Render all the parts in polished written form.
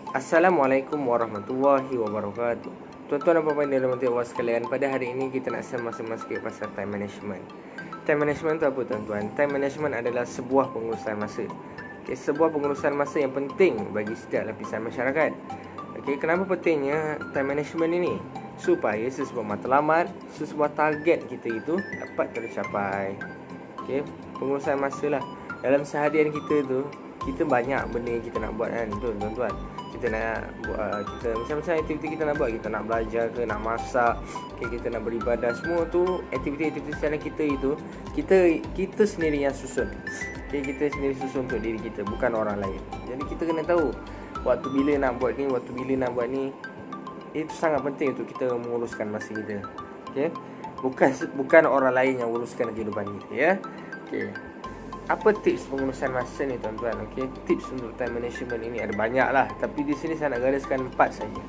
Assalamualaikum warahmatullahi wabarakatuh. Tuan-tuan dan puan-puan yang dirahmati Allah sekalian, pada hari ini kita nak sama-sama sikit pasal time management. Time management tu apa tuan-tuan? Time management adalah sebuah pengurusan masa. Sebuah pengurusan masa yang penting bagi setiap lapisan masyarakat. Kenapa pentingnya time management ini? Supaya sesebuah matlamat, sesebuah target kita itu dapat tercapai. Pengurusan masa lah. Dalam seharian kita tu, kita banyak benda yang kita nak buat kan, betul tuan-tuan. Kita nak buat, kita macam-macam aktiviti kita nak buat. Kita nak belajar ke, nak masak, kita nak beribadah. Semua tu aktiviti-aktiviti seharian kita itu kita sendiri yang susun. Kita sendiri susun untuk diri kita, bukan orang lain. Jadi kita kena tahu waktu bila nak buat ni, waktu bila nak buat ni. Itu sangat penting untuk kita menguruskan masa kita. Bukan orang lain yang uruskan kehidupan kita, ya. Apa tips pengurusan masa ni tuan-tuan? Tips untuk time management ini ada banyak lah, tapi di sini saya nak gariskan 4 saja.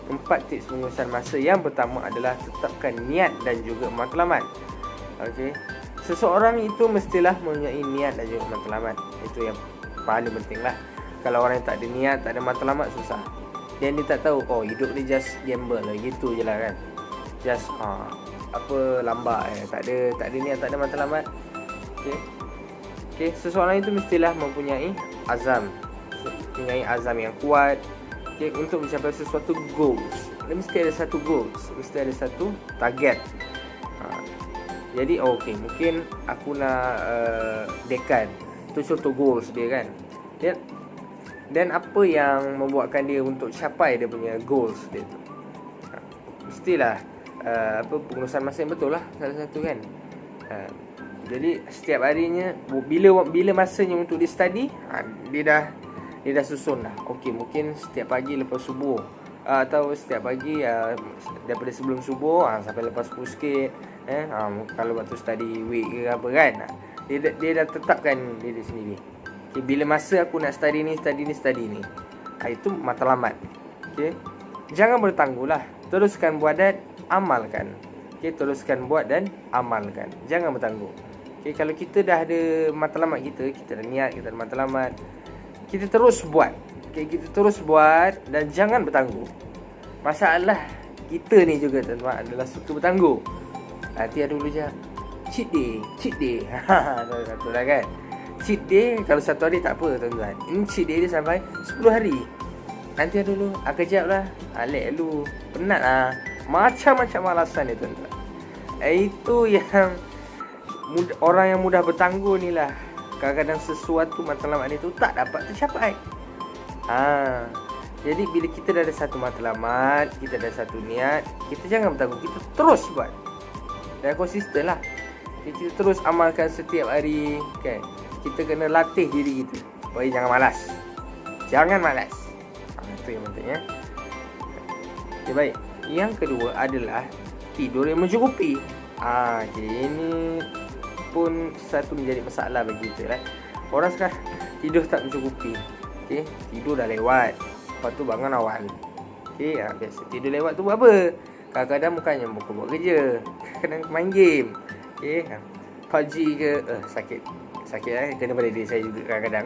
4 tips pengurusan masa. Yang pertama adalah tetapkan niat dan juga matlamat. Seseorang itu mestilah mempunyai niat dan juga matlamat. Itu yang paling penting lah. Kalau orang yang tak ada niat, tak ada matlamat, susah. Dan dia tak tahu, hidup ni just gamble lah, gitu je lah kan. Just lambat tak ada niat, tak ada matlamat. Seseorang itu mestilah mempunyai azam yang kuat, untuk mencapai sesuatu goals. Dia mesti ada satu goals, mesti ada satu target. Jadi mungkin aku nak dekan. Itu contoh goals dia kan. Dan apa yang membuatkan dia untuk capai dia punya goals dia tu? Mestilah pengurusan masa yang betul lah, salah satu kan. Jadi setiap harinya, bila masanya untuk dia study, dia dah susun dah. Mungkin setiap pagi lepas subuh, atau setiap pagi daripada sebelum subuh sampai lepas subuh sikit. Kalau waktu study week ke apa kan, dia dah tetapkan diri sendiri. Bila masa aku nak study ni. Itu matlamat. Jangan bertangguh lah. Teruskan buat dan amalkan. Teruskan buat dan amalkan. Jangan bertangguh. Kalau kita dah ada matlamat kita dah niat, kita ada matlamat, kita terus buat. Kita terus buat dan jangan bertangguh. Masalah kita ni juga tuan-tuan adalah suka bertangguh. Nanti ada dulu je cheat day. Satu lah kan. Cheat day kalau satu hari tak apa tuan-tuan. Ini cheat day dia sampai 10 hari. Nanti ada dulu, kejap lah, lek dulu, penat lah. Macam-macam alasan dia tuan-tuan. Itu yang orang yang mudah bertangguh ni lah. Kadang-kadang sesuatu matlamat itu tak dapat tercapai. Jadi bila kita dah ada satu matlamat, kita ada satu niat, kita jangan bertangguh, kita terus buat. Dan konsisten lah. Kita terus amalkan setiap hari kan. Kita kena latih diri kita supaya jangan malas. Jangan malas. Itu yang penting ya. Baik. Yang kedua adalah tidur yang mencukupi. Ini pun satu menjadi masalah bagi kita lah. Orang sekarang tidur tak mencukupi. Tidur dah lewat, lepas tu bangun awal. Biasa tidur lewat tu buat apa? Kadang-kadang bukannya buat kerja, kadang main game. PUBG ke sakit kena pada diri saya juga kadang-kadang.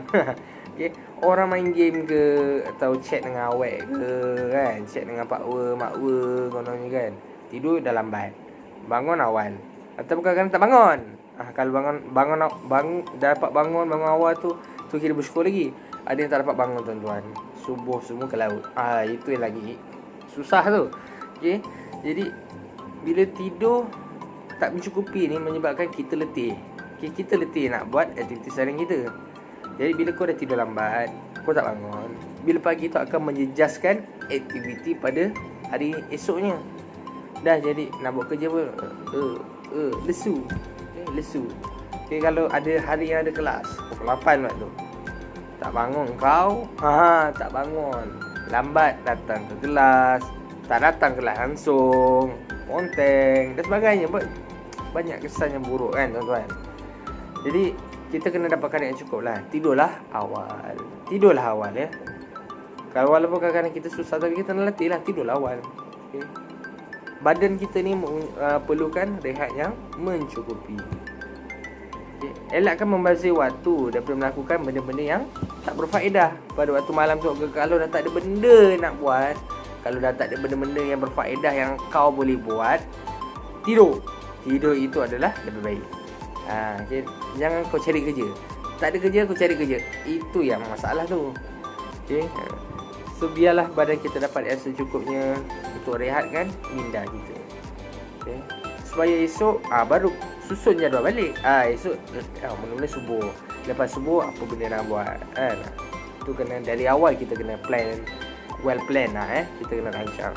Orang main game ke, atau chat dengan awek ke kan, chat dengan makwa kononnya kan. Tidur dah lambat, bangun awal. Atau kadang-kadang tak bangun. Kalau bangun dapat bangun awal tu kira bersyukur lagi. Ada yang tak dapat bangun tuan-tuan, subuh semua ke laut. Itu yang lagi susah tu. Jadi bila tidur tak mencukupi ni menyebabkan kita letih. Kita letih nak buat aktiviti seharian kita. Jadi bila kau dah tidur lambat, kau tak bangun, bila pagi tu akan menjejaskan aktiviti pada hari esoknya. Dah jadi nak buat kerja pun lesu. Kalau ada hari yang ada kelas pukul 8 waktu, tak bangun kau. Tak bangun, lambat datang ke kelas, tak datang kelas langsung, ponteng dan sebagainya. Banyak kesan yang buruk kan tuan-tuan. Jadi kita kena dapatkan yang cukup lah. Tidurlah awal ya. Kalau walaupun kadang-kadang kita susah, tapi kita nak latih lah. Tidurlah awal. Badan kita ni perlukan rehat yang mencukupi. Okay. Elakkan membazir waktu daripada melakukan benda-benda yang tak berfaedah pada waktu malam tu. Kalau dah tak ada benda nak buat, kalau dah tak ada benda-benda yang berfaedah yang kau boleh buat, tidur itu adalah lebih baik. Okay. Jangan kau cari kerja. Tak ada kerja, kau cari kerja. Itu yang masalah tu. Okay. So biarlah badan kita dapat yang secukupnya untuk rehatkan minda kita. Okay. Supaya esok baru susun jadual balik. Esok mula-mula subuh. Lepas subuh apa benda nak buat kan. Itu kena dari awal kita kena plan, well plan lah kita kena rancang.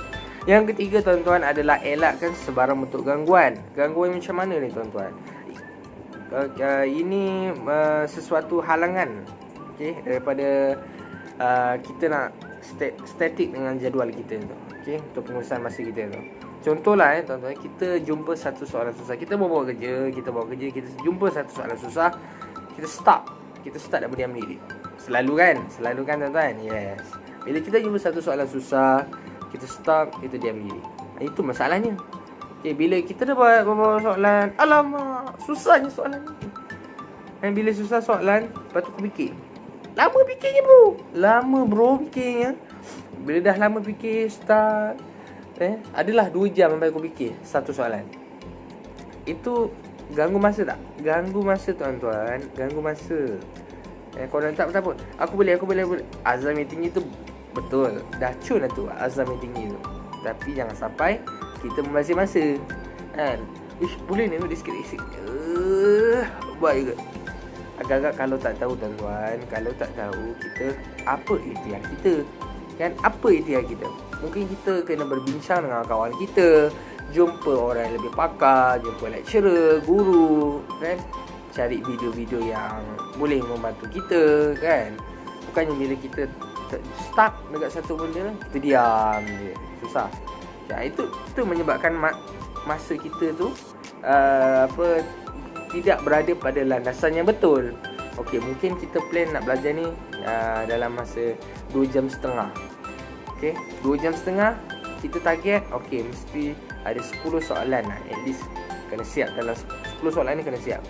Yang ketiga tuan-tuan adalah elakkan sebarang bentuk gangguan. Gangguan macam mana ni tuan-tuan? Ini sesuatu halangan daripada kita nak statik dengan jadual kita tu. Untuk pengurusan masa kita tu. Contohlah tuan-tuan, kita jumpa satu soalan susah. Kita bawa kerja, kita jumpa satu soalan susah, kita start dan berdiam diri. Selalu kan tuan-tuan? Yes. Bila kita jumpa satu soalan susah, kita stop, kita diam diri. Itu masalahnya. Bila kita dah bawa soalan, alamak, susahnya soalan ni. Dan bila susah soalan, lepas tu aku fikir. Lama fikirnya bro. Fikirnya. Bila dah lama fikir, start, adalah 2 jam sampai aku fikir satu soalan. Itu ganggu masa tak? Ganggu masa tuan-tuan. Ganggu masa. Korang tak pun Aku boleh. Azam yang tinggi tu betul. Dah cun lah tu azam yang tinggi tu. Tapi jangan sampai kita membazir masa kan. Boleh ni dia sikit-sikit. Buat juga. Agak-agak kalau tak tahu tuan-tuan, kalau tak tahu kita apa ikhtiar kita kan, apa ikhtiar kita. Mungkin kita kena berbincang dengan kawan kita, jumpa orang yang lebih pakar, jumpa lecturer, guru kan, cari video-video yang boleh membantu kita kan. Bukannya bila kita stuck dekat satu benda, kita diam je. Susah. Itu menyebabkan masa kita tu tidak berada pada landasan yang betul. Okey, mungkin kita plan nak belajar ni dalam masa 2 jam setengah. Okey, 2 jam setengah kita target, okey, mesti ada 10 soalan lah. At least kena siap dalam 10 soalan ni kena siap.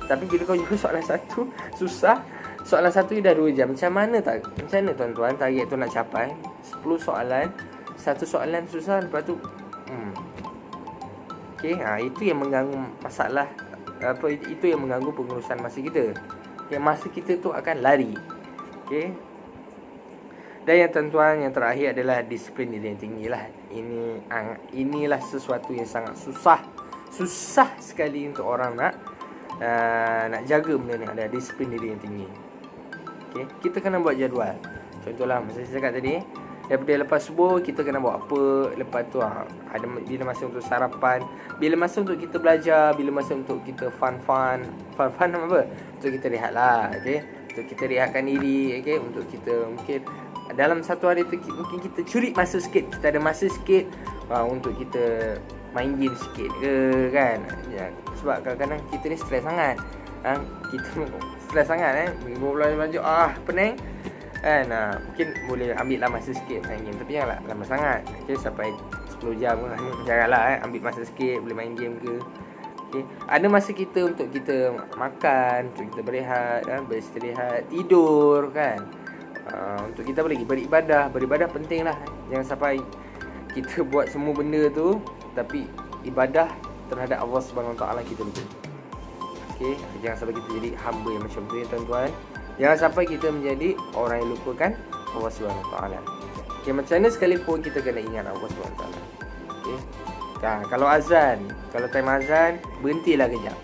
Tapi bila kau jumpa soalan satu susah, soalan satu ni dah 2 jam. Macam mana tuan-tuan target tu nak capai? 10 soalan, satu soalan susah, lepas tu okey, itu yang mengganggu masalah. Itu yang mengganggu pengurusan masa kita. Masa kita tu akan lari. Okey. Dan yang tuan-tuan, yang terakhir adalah disiplin diri yang tinggi lah. Inilah sesuatu yang sangat susah sekali untuk orang nak jaga benda ni. Ada disiplin diri yang tinggi. Okey, kita kena buat jadual. Contohlah macam saya cakap tadi, daripada lepas subuh kita kena buat apa, lepas tu ada bila masa untuk sarapan, bila masa untuk kita belajar, bila masa untuk kita fun apa, untuk kita rehat lah. Okey, untuk kita rehatkan diri. Okey, untuk kita mungkin dalam satu hari tu mungkin kita curi masa sikit, kita ada masa sikit untuk kita main game sikit ke kan. Sebab kadang-kadang kita ni stres sangat. Belajar pening kan. Mungkin boleh ambil lah masa sikit main game, tapi janganlah lama sangat. Okay, sampai 10 jam janganlah ambil masa sikit, boleh main game ke. Okay. Ada masa kita untuk kita makan, untuk kita berehat, beristirahat, tidur kan. Untuk kita boleh beribadah penting lah. Jangan sampai kita buat semua benda tu tapi ibadah terhadap Allah Subhanahu Wa Taala kita lupa. Okey, jangan sampai kita jadi hamba yang macam tu ya tuan-tuan. Jangan sampai kita menjadi orang yang lupakan Allah Subhanahu Wa Taala. Okey, macam mana sekalipun kita kena ingat Allah Subhanahu Wa Taala. Okey. Kalau azan, kalau time azan, berhentilah kejap.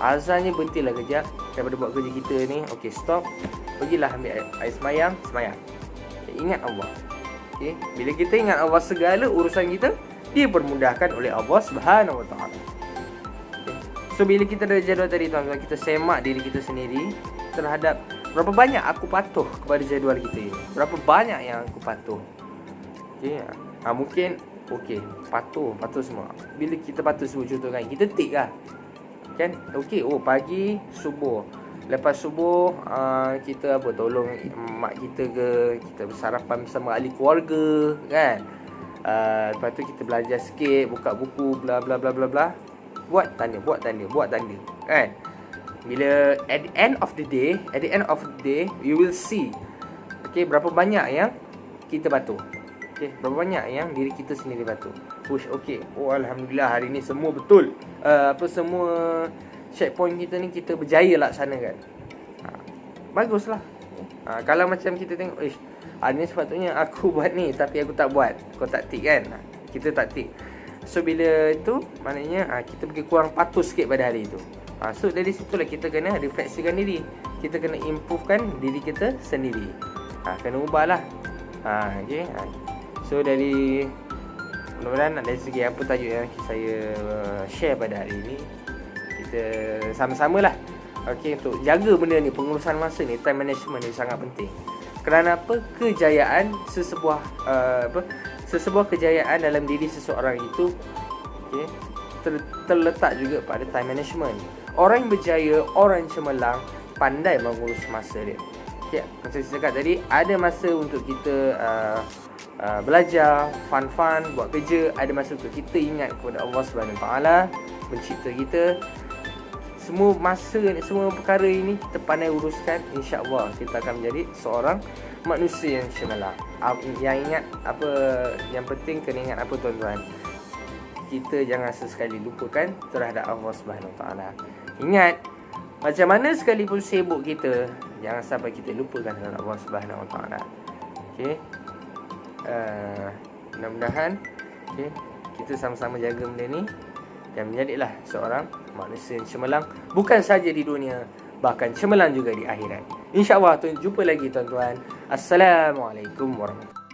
Azannya berhentilah kejap daripada buat kerja kita ni. Okey, stop. Pergilah ambil air semayang. Ingat Allah. Okey, bila kita ingat Allah, segala urusan kita dipermudahkan oleh Allah Subhanahu Wa Taala. Okay. So bila kita dah jadual tadi tuan-tuan, kita semak diri kita sendiri terhadap berapa banyak aku patuh kepada jadual kita ini. Berapa banyak yang aku patuh. Okey. Mungkin okey, patuh semua. Bila kita patuh semua, contoh kan, kita tik lah. Kan? Okey, pagi subuh. Lepas subuh kita tolong mak kita ke, kita bersarapan bersama ahli keluarga kan. Lepas tu kita belajar sikit, buka buku, bla bla bla bla bla. Buat tanda kan. Bila at the end of the day you will see, okay, berapa banyak yang kita batu. Okay, berapa banyak yang diri kita sendiri batu. Push, okay, oh alhamdulillah hari ni semua betul. Semua checkpoint kita ni kita berjaya laksanakan. Baguslah. Kalau macam kita tengok, hari ni sepatutnya aku buat ni tapi aku tak buat. Kau tak tik kan? Kita tak tik. So bila itu maknanya kita pergi kurang patuh sikit pada hari itu. So dari situlah kita kena refleksikan diri. Kita kena improvekan diri kita sendiri. Kena ubahlah. Okay. So dari mudah-mudahan dari segi apa tajuk yang saya share pada hari ini, kita sama-samalah, okay, untuk jaga benda ni, pengurusan masa ni, time management ni sangat penting. Kerana apa? Kejayaan sesebuah kejayaan dalam diri seseorang itu, okay, terletak juga pada time management. Orang yang berjaya, orang yang cemerlang, pandai mengurus masa dia. Okay, macam saya cakap tadi, ada masa untuk kita belajar, fun, buat kerja. Ada masa untuk kita ingat kepada Allah Subhanahu Taala, pencipta kita. Semua masa ni, semua perkara ini kita pandai uruskan, insya-Allah kita akan menjadi seorang manusia yang cemerlang. Yang ingat apa, yang penting kena ingat apa tuan-tuan, kita jangan sesekali lupakan terhadap Allah Subhanahu Taala. Ingat, macam mana sekalipun sibuk kita, jangan sampai kita lupakan terhadap Allah Subhanahu Taala. Okey. Mudah-mudahan, okay, kita sama-sama jaga benda ni dan menjadilah seorang manusia yang cemerlang, bukan saja di dunia, bahkan cemerlang juga di akhirat. InsyaAllah, jumpa lagi tuan-tuan. Assalamualaikum warahmatullahi wabarakatuh.